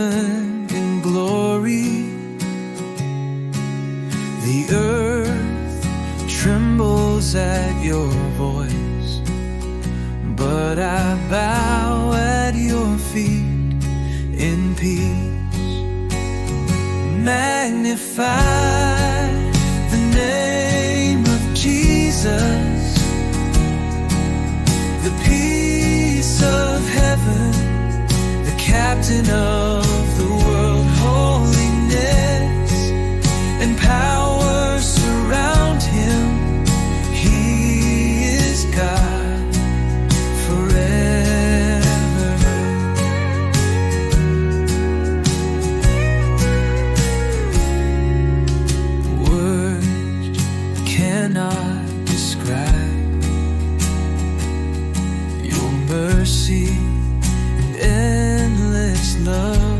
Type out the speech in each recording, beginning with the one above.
heaven in glory. The earth trembles at your voice, but I bow at your feet in peace. Magnify the name of Jesus, the peace of heaven, the captain of the world. Holiness and power surround him. He is God forever. Words cannot describe your mercy and endless love.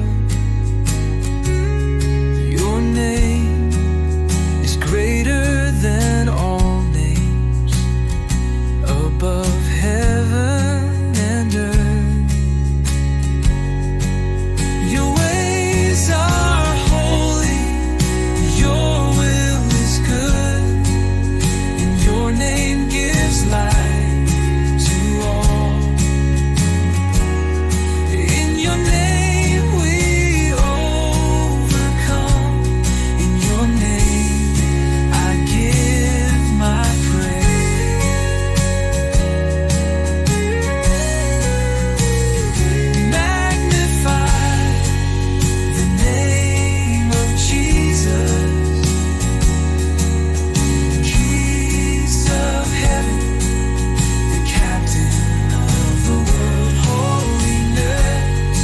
Your name is greater than all names, above heaven and earth. Your ways are holy, your will is good, and your name gives life to all. In your name we overcome. In your name I give my praise. Magnify the name of Jesus, Keys of heaven, the captain of the world. Holiness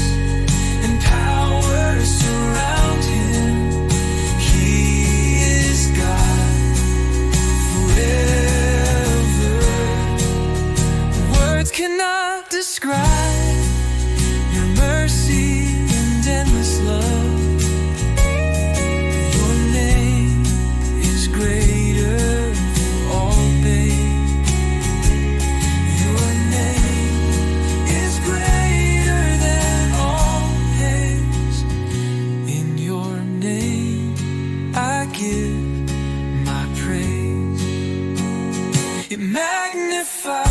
and power surround him. He is God forever. Words cannot describe your mercy and endless love. Your name is greater than all pain. Your name is greater than all pains. In your name I give my praise. It magnifies